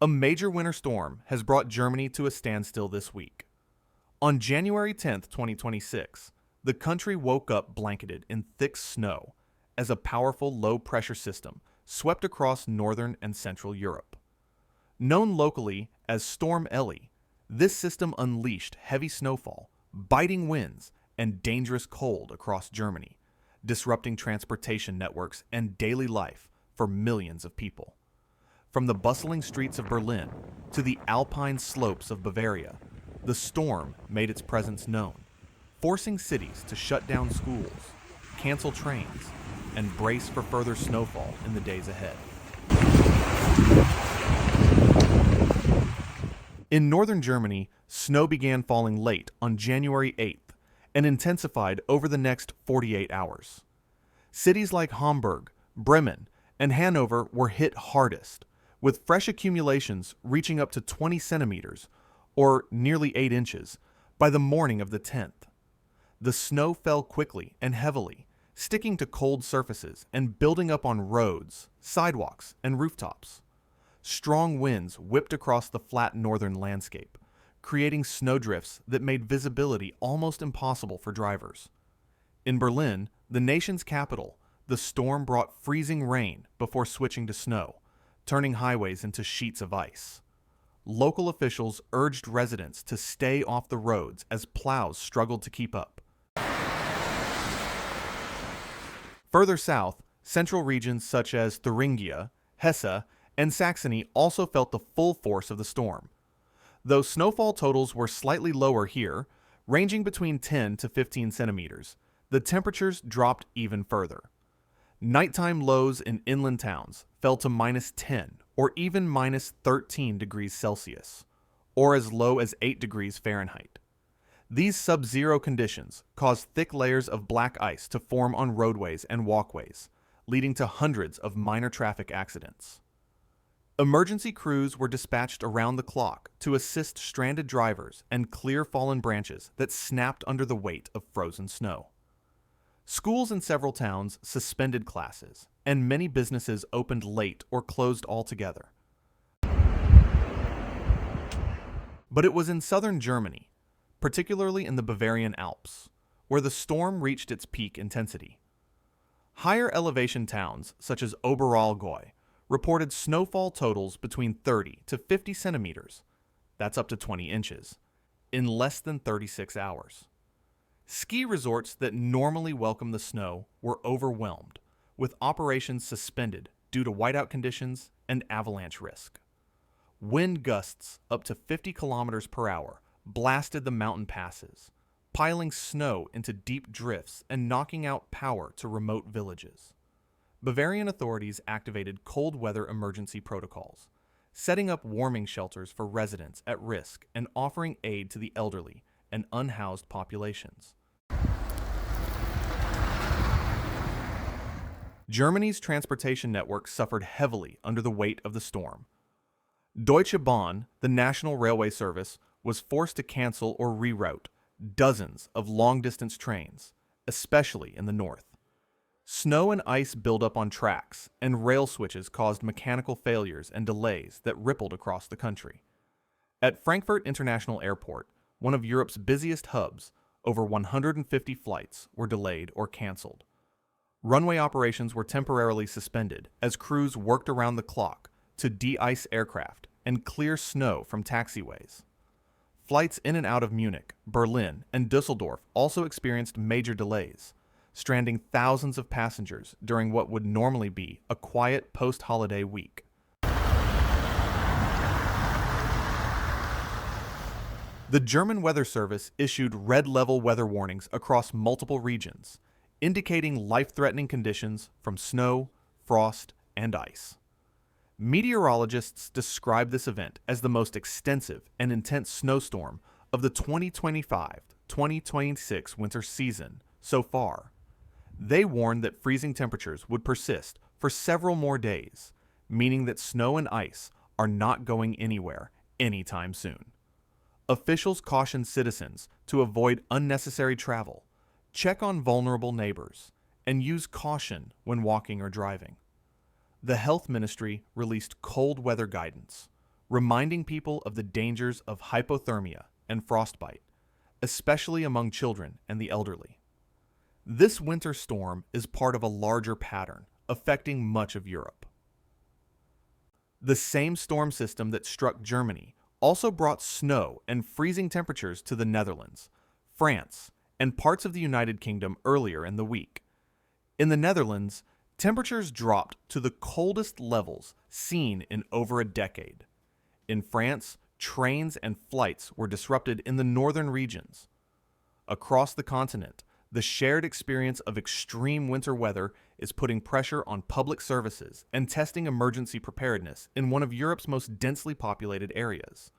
A major winter storm has brought Germany to a standstill this week. On January 10th, 2026, the country woke up blanketed in thick snow as a powerful low-pressure system swept across northern and central Europe. Known locally as Storm Ellie, this system unleashed heavy snowfall, biting winds, and dangerous cold across Germany, disrupting transportation networks and daily life for millions of people. From the bustling streets of Berlin to the alpine slopes of Bavaria, the storm made its presence known, forcing cities to shut down schools, cancel trains, and brace for further snowfall in the days ahead. In northern Germany, snow began falling late on January 8th and intensified over the next 48 hours. Cities like Hamburg, Bremen, and Hanover were hit hardest, with fresh accumulations reaching up to 20 centimeters, or nearly 8 inches, by the morning of the 10th. The snow fell quickly and heavily, sticking to cold surfaces and building up on roads, sidewalks, and rooftops. Strong winds whipped across the flat northern landscape, creating snowdrifts that made visibility almost impossible for drivers. In Berlin, the nation's capital, the storm brought freezing rain before switching to snow, turning highways into sheets of ice. Local officials urged residents to stay off the roads as plows struggled to keep up. Further south, central regions such as Thuringia, Hesse, and Saxony also felt the full force of the storm. Though snowfall totals were slightly lower here, ranging between 10 to 15 centimeters, the temperatures dropped even further. Nighttime lows in inland towns fell to -10 or even -13 degrees Celsius, or as low as 8 degrees Fahrenheit. These sub-zero conditions caused thick layers of black ice to form on roadways and walkways, leading to hundreds of minor traffic accidents. Emergency crews were dispatched around the clock to assist stranded drivers and clear fallen branches that snapped under the weight of frozen snow. Schools in several towns suspended classes, and many businesses opened late or closed altogether. But it was in southern Germany, particularly in the Bavarian Alps, where the storm reached its peak intensity. Higher elevation towns, such as Oberallgäu, reported snowfall totals between 30 to 50 centimeters, that's up to 20 inches, in less than 36 hours. Ski resorts that normally welcome the snow were overwhelmed, with operations suspended due to whiteout conditions and avalanche risk. Wind gusts up to 50 kilometers per hour blasted the mountain passes, piling snow into deep drifts and knocking out power to remote villages. Bavarian authorities activated cold weather emergency protocols, setting up warming shelters for residents at risk and offering aid to the elderly and unhoused populations. Germany's transportation network suffered heavily under the weight of the storm. Deutsche Bahn, the national railway service, was forced to cancel or reroute dozens of long-distance trains, especially in the north. Snow and ice buildup on tracks, and rail switches caused mechanical failures and delays that rippled across the country. At Frankfurt International Airport, one of Europe's busiest hubs, over 150 flights were delayed or canceled. Runway operations were temporarily suspended as crews worked around the clock to de-ice aircraft and clear snow from taxiways. Flights in and out of Munich, Berlin, and Düsseldorf also experienced major delays, stranding thousands of passengers during what would normally be a quiet post-holiday week. The German Weather Service issued red-level weather warnings across multiple regions, indicating life-threatening conditions from snow, frost, and ice. Meteorologists describe this event as the most extensive and intense snowstorm of the 2025-2026 winter season so far. They warned that freezing temperatures would persist for several more days, meaning that snow and ice are not going anywhere anytime soon. Officials cautioned citizens to avoid unnecessary travel, check on vulnerable neighbors, and use caution when walking or driving. The Health Ministry released cold weather guidance, reminding people of the dangers of hypothermia and frostbite, especially among children and the elderly. This winter storm is part of a larger pattern affecting much of Europe. The same storm system that struck Germany also brought snow and freezing temperatures to the Netherlands, France, and parts of the United Kingdom earlier in the week. In the Netherlands, temperatures dropped to the coldest levels seen in over a decade. In France, trains and flights were disrupted in the northern regions. Across the continent, the shared experience of extreme winter weather is putting pressure on public services and testing emergency preparedness in one of Europe's most densely populated areas.